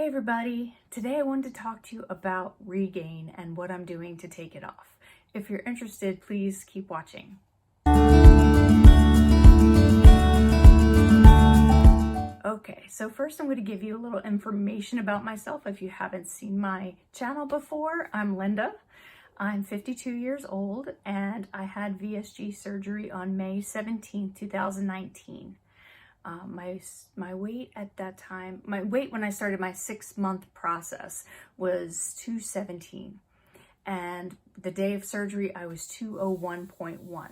Hey everybody, today I wanted to talk to you about regain and what I'm doing to take it off. If you're interested, please keep watching. Okay, so first I'm going to give you a little information about myself if you haven't seen my channel before. I'm Linda. I'm 52 years old and I had VSG surgery on May 17, 2019. My weight at that time, my weight when I started my 6-month process was 217. And the day of surgery, I was 201.1.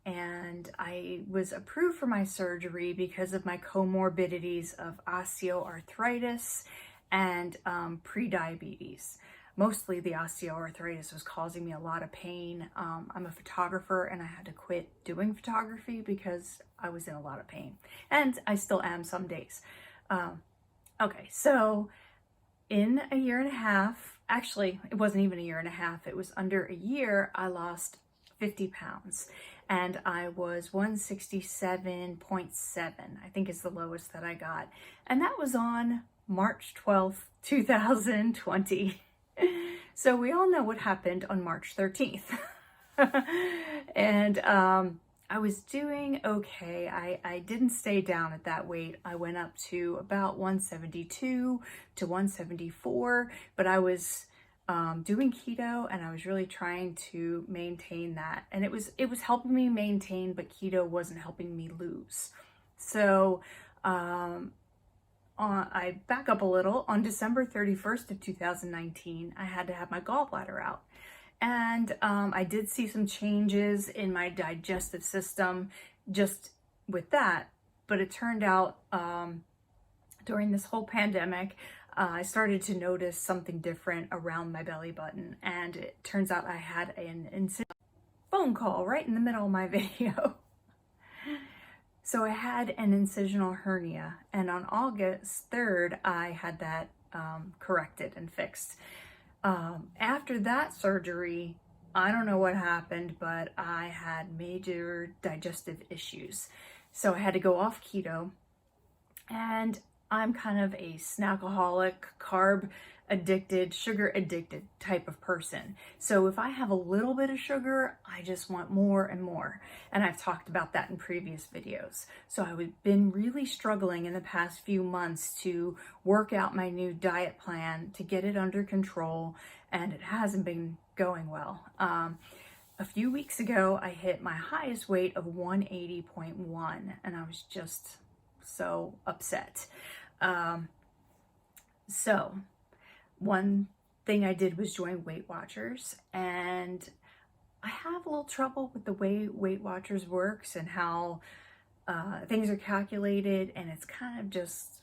And I was approved for my surgery because of my comorbidities of osteoarthritis and prediabetes. Mostly the osteoarthritis was causing me a lot of pain. I'm a photographer and I had to quit doing photography because I was in a lot of pain. And I still am some days. Okay, so in a year and a half, actually, it wasn't even a year and a half, it was under a year, I lost 50 pounds. And I was 167.7, I think is the lowest that I got. And that was on March 12th, 2020. So we all know what happened on March 13th. And I was doing okay. I didn't stay down at that weight. I went up to about 172 to 174, but I was doing keto and I was really trying to maintain that. And it was helping me maintain, but keto wasn't helping me lose. So I back up a little. On December 31st of 2019, I had to have my gallbladder out. And I did see some changes in my digestive system just with that. But it turned out during this whole pandemic, I started to notice something different around my belly button. And it turns out I had an phone call right in the middle of my video. So I had an incisional hernia, and on August 3rd, I had that corrected and fixed. After that surgery, I don't know what happened, but I had major digestive issues. So I had to go off keto, and I'm kind of a snackaholic, carb addicted, sugar addicted type of person. So if I have a little bit of sugar, I just want more and more. And I've talked about that in previous videos. So I've been really struggling in the past few months to work out my new diet plan to get it under control, and it hasn't been going well. A few weeks ago, I hit my highest weight of 180.1, and I was just so upset. One thing I did was join Weight Watchers, and I have a little trouble with the way Weight Watchers works and how things are calculated, and it's kind of just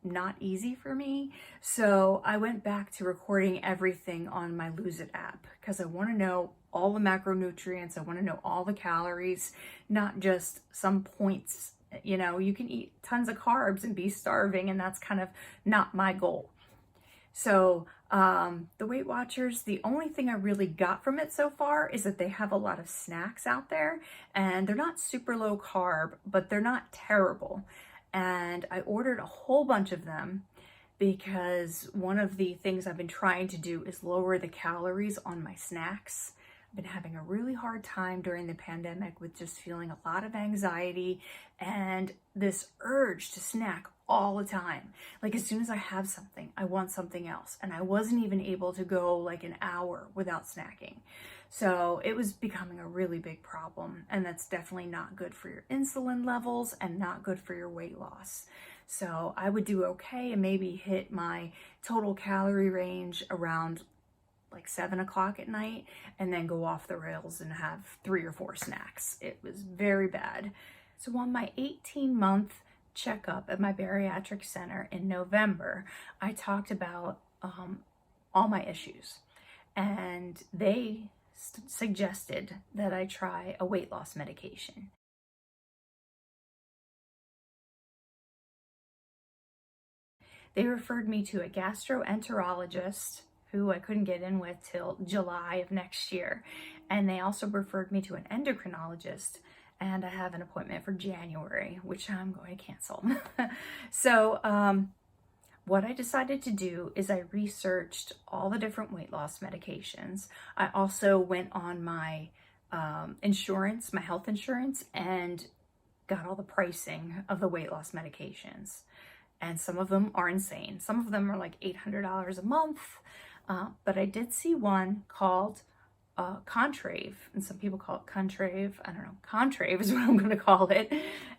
not easy for me. So I went back to recording everything on my Lose It app because I want to know all the macronutrients. I want to know all the calories, not just some points. You know, you can eat tons of carbs and be starving, and that's kind of not my goal. So the Weight Watchers, the only thing I really got from it so far is that they have a lot of snacks out there, and they're not super low carb, but they're not terrible. And I ordered a whole bunch of them because one of the things I've been trying to do is lower the calories on my snacks. I've been having a really hard time during the pandemic with just feeling a lot of anxiety and this urge to snack all the time. Like as soon as I have something, I want something else. And I wasn't even able to go like an hour without snacking. So it was becoming a really big problem. And that's definitely not good for your insulin levels and not good for your weight loss. So I would do okay and maybe hit my total calorie range around like 7 o'clock at night and then go off the rails and have 3 or 4 snacks. It was very bad. So on my 18-month checkup at my bariatric center in November, I talked about all my issues, and they suggested that I try a weight loss medication. They referred me to a gastroenterologist who I couldn't get in with till July of next year. And they also referred me to an endocrinologist, and I have an appointment for January, which I'm going to cancel. So what I decided to do is I researched all the different weight loss medications. I also went on my insurance, my health insurance, and got all the pricing of the weight loss medications. And some of them are insane. Some of them are like $800 a month. But I did see one called Contrave, and some people call it Contrave. I don't know. Contrave is what I'm going to call it.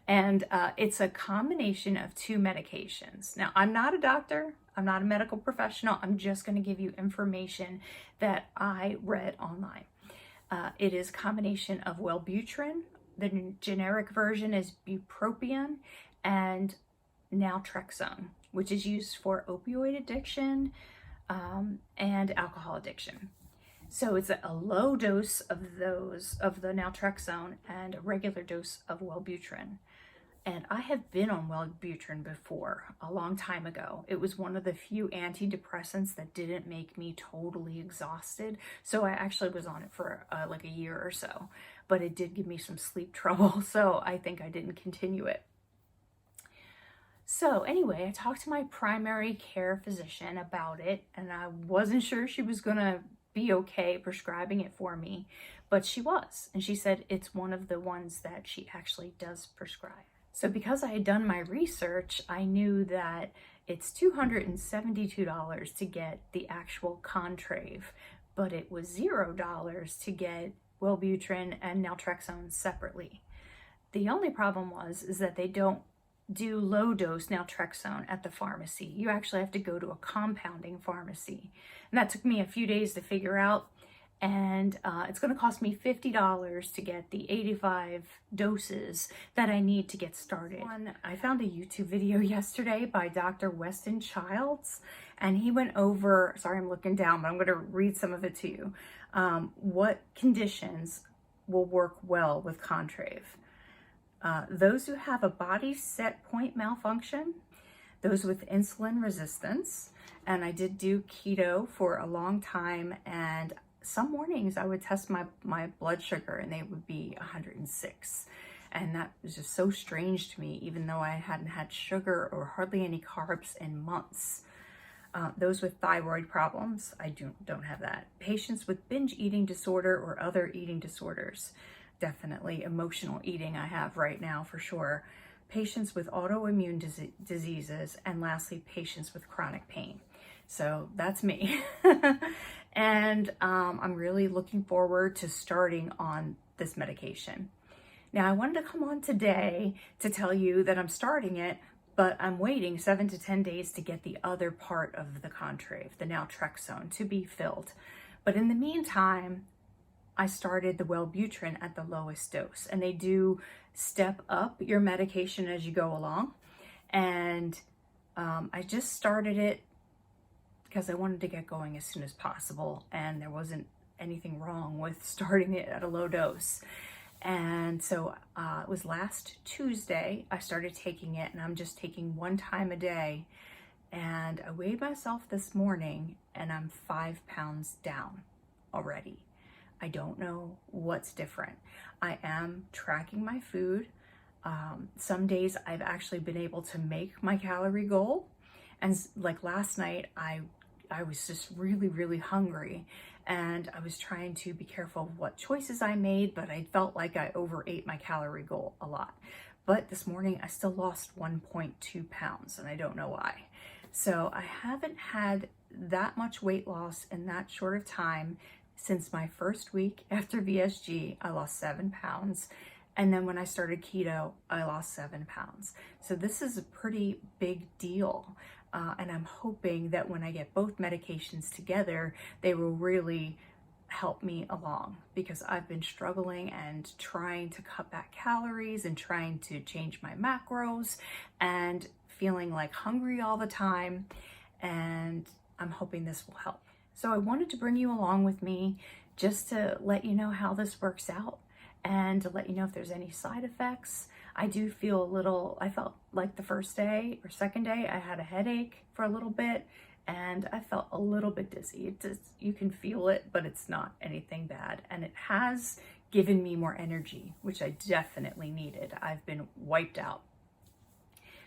And it's a combination of two medications. Now, I'm not a doctor. I'm not a medical professional. I'm just going to give you information that I read online. It is a combination of Wellbutrin. The generic version is bupropion, and naltrexone, which is used for opioid addiction and alcohol addiction. So it's a low dose of the naltrexone and a regular dose of Wellbutrin. And I have been on Wellbutrin before, a long time ago. It was one of the few antidepressants that didn't make me totally exhausted. So I actually was on it for like a year or so, but it did give me some sleep trouble. So I think I didn't continue it. So anyway, I talked to my primary care physician about it, and I wasn't sure she was gonna be okay prescribing it for me, but she was. And she said it's one of the ones that she actually does prescribe. So because I had done my research, I knew that it's $272 to get the actual Contrave, but it was $0 to get Wellbutrin and naltrexone separately. The only problem is that they don't do low dose naltrexone at the pharmacy. You actually have to go to a compounding pharmacy. And that took me a few days to figure out. And it's going to cost me $50 to get the 85 doses that I need to get started. I found a YouTube video yesterday by Dr. Weston Childs, and he went over, sorry I'm looking down, but I'm going to read some of it to you, what conditions will work well with Contrave. Those who have a body set point malfunction, those with insulin resistance, and I did do keto for a long time, and some mornings I would test my blood sugar and they would be 106. And that was just so strange to me, even though I hadn't had sugar or hardly any carbs in months. Those with thyroid problems, I don't have that. Patients with binge eating disorder or other eating disorders. Definitely emotional eating I have right now for sure. Patients with autoimmune diseases, and lastly, patients with chronic pain. So that's me. And I'm really looking forward to starting on this medication. Now, I wanted to come on today to tell you that I'm starting it, but I'm waiting 7 to 10 days to get the other part of the Contrave, the naltrexone, to be filled. But in the meantime, I started the Wellbutrin at the lowest dose, and they do step up your medication as you go along. And I just started it because I wanted to get going as soon as possible, and there wasn't anything wrong with starting it at a low dose. And so it was last Tuesday I started taking it, and I'm just taking 1 time a day. And I weighed myself this morning, and I'm 5 pounds down already. I don't know what's different. I am tracking my food. Some days I've actually been able to make my calorie goal. And like last night, I was just really, really hungry, and I was trying to be careful of what choices I made, but I felt like I overate my calorie goal a lot. But this morning I still lost 1.2 pounds, and I don't know why. So I haven't had that much weight loss in that short of time. Since my first week after VSG, I lost 7 pounds. And then when I started keto, I lost 7 pounds. So this is a pretty big deal. And I'm hoping that when I get both medications together, they will really help me along, because I've been struggling and trying to cut back calories and trying to change my macros and feeling like hungry all the time. And I'm hoping this will help. So I wanted to bring you along with me just to let you know how this works out and to let you know if there's any side effects. I do feel I felt like the first day or second day I had a headache for a little bit, and I felt a little bit dizzy. You can feel it, but it's not anything bad. And it has given me more energy, which I definitely needed. I've been wiped out.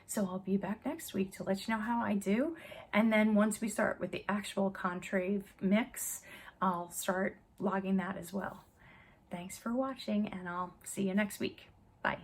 So I'll be back next week to let you know how I do. And then once we start with the actual concave mix, I'll start logging that as well. Thanks for watching, and I'll see you next week. Bye.